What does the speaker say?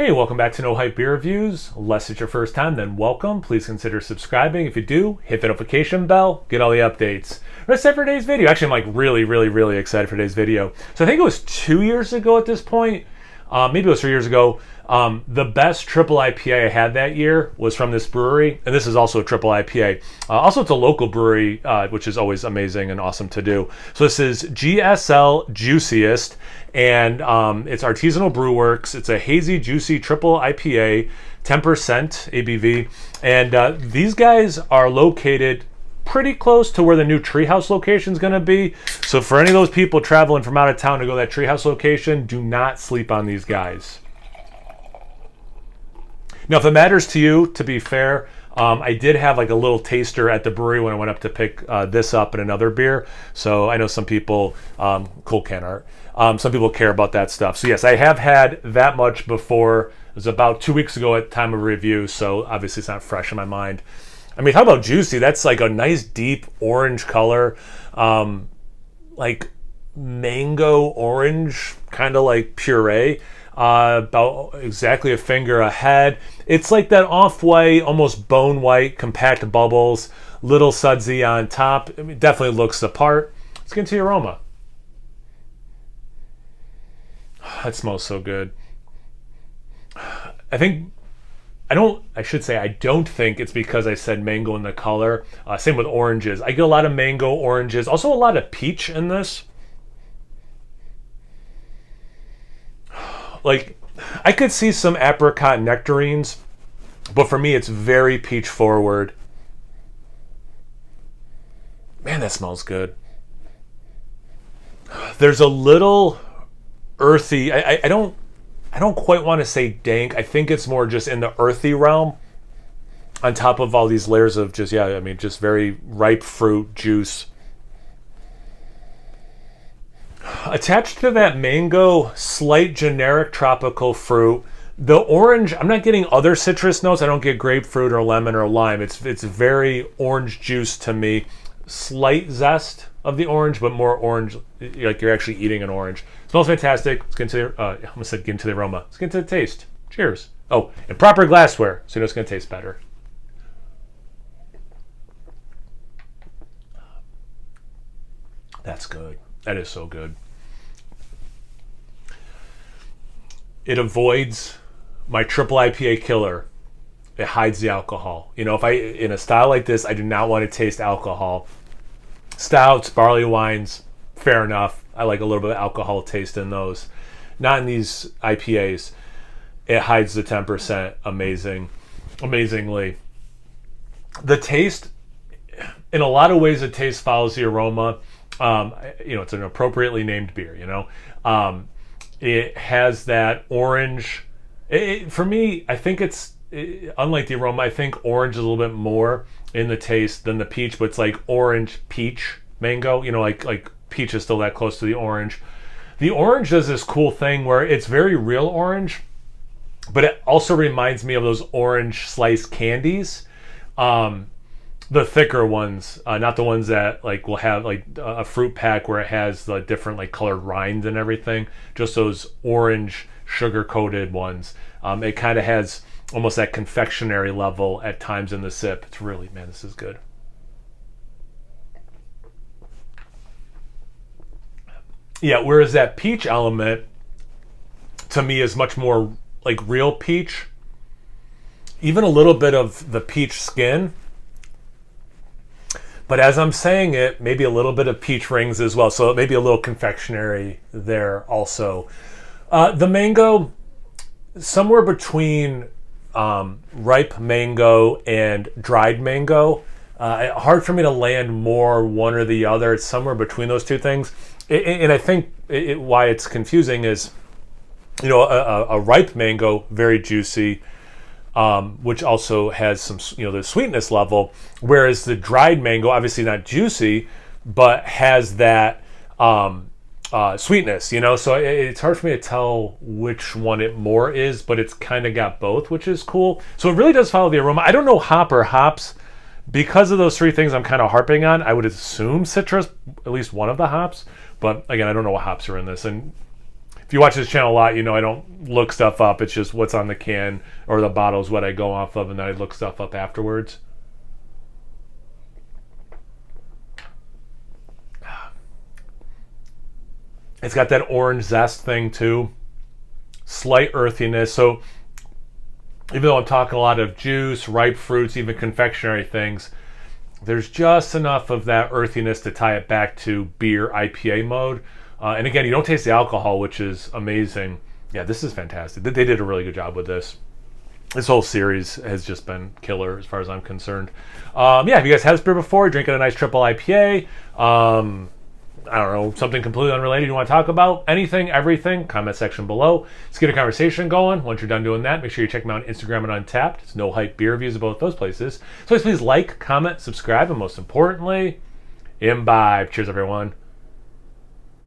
Hey, welcome back to No Hype Beer Reviews. Unless it's your first time, then welcome. Please consider subscribing. If you do, hit the notification bell, get all the updates. That's it for today's video. Actually, I'm like really excited for today's video. So I think it was 2 years ago at this point. Maybe it was 3 years ago. The best triple IPA I had that year was from this brewery, and this is also a triple IPA. Also, it's a local brewery, which is always amazing and awesome to do. So this is G.S.L. Juiciest, and it's Artisanal Brew Works. It's a hazy, juicy triple IPA, 10% ABV, and these guys are located pretty close to where the new Treehouse location is going to be. So for any of those people traveling from out of town to go to that Treehouse location, do not sleep on these guys. Now, if it matters to you, to be fair, I did have like a little taster at the brewery when I went up to pick this up and another beer. So I know some people, cool can art, some people care about that stuff. So yes, I have had that much before. It was about 2 weeks ago at time of review, so obviously it's not fresh in my mind. I mean, how about juicy? That's like a nice deep orange color, like mango orange, kind of like puree. About exactly a finger ahead. It's like that off-white, almost bone-white, compact bubbles, little sudsy on top. I mean, definitely looks the part. Let's get into the aroma. That smells so good. I don't think it's because I said mango in the color. Same with oranges. I get a lot of mango, oranges, also a lot of peach in this. Like, I could see some apricot nectarines, but for me, it's very peach forward. Man, that smells good. There's a little earthy. I don't quite want to say dank. I think it's more just in the earthy realm. On top of all these layers of just very ripe fruit juice. Attached to that mango, slight generic tropical fruit. The orange, I'm not getting other citrus notes. I don't get grapefruit or lemon or lime. It's very orange juice to me. Slight zest of the orange, but more orange, like you're actually eating an orange. Smells fantastic. Let's get into the, I almost said get into the aroma. Let's get into the taste. Cheers. Oh, and proper glassware, so you know it's going to taste better. That's good. That is so good. It avoids my triple IPA killer. It hides the alcohol. You know, if in a style like this, I do not want to taste alcohol. Stouts, barley wines, fair enough. I like a little bit of alcohol taste in those. Not in these IPAs. It hides the 10% amazingly. The taste, in a lot of ways, the taste follows the aroma. It's an appropriately named beer, it has that orange. For me, I think unlike the aroma, I think orange is a little bit more in the taste than the peach, but it's like orange peach mango, like peach is still that close to the orange. The orange does this cool thing where it's very real orange, but it also reminds me of those orange slice candies. The thicker ones, not the ones that like will have like a fruit pack where it has the different like colored rind and everything. Just those orange sugar coated ones. It kind of has almost that confectionery level at times in the sip. It's really, man, this is good. Yeah, whereas that peach element to me is much more like real peach. Even a little bit of the peach skin. But as I'm saying it, maybe a little bit of peach rings as well. So maybe a little confectionery there also. The mango, somewhere between ripe mango and dried mango. Hard for me to land more one or the other. It's somewhere between those two things. And I think why it's confusing is, a ripe mango, very juicy. Which also has some, the sweetness level, whereas the dried mango, obviously not juicy, but has that sweetness, so it's hard for me to tell which one it more is, but it's kind of got both, which is cool. So it really does follow the aroma. I don't know hop or hops. Because of those three things I'm kind of harping on, I would assume citrus, at least one of the hops, but again, I don't know what hops are in this, and if you watch this channel a lot, you know I don't look stuff up. It's just what's on the can or the bottle is what I go off of, and then I look stuff up afterwards. It's got that orange zest thing too. Slight earthiness. So even though I'm talking a lot of juice, ripe fruits, even confectionery things, there's just enough of that earthiness to tie it back to beer IPA mode. And again, you don't taste the alcohol, which is amazing. Yeah, this is fantastic. They did a really good job with this. This whole series has just been killer as far as I'm concerned. Yeah, if you guys had this beer before, drinking a nice triple IPA, I don't know, something completely unrelated you want to talk about, anything, everything, comment section below. Let's get a conversation going. Once you're done doing that, make sure you check me out on Instagram and Untapped. It's No Hype Beer Reviews of both those places. So please like, comment, subscribe, and most importantly, imbibe. Cheers, everyone.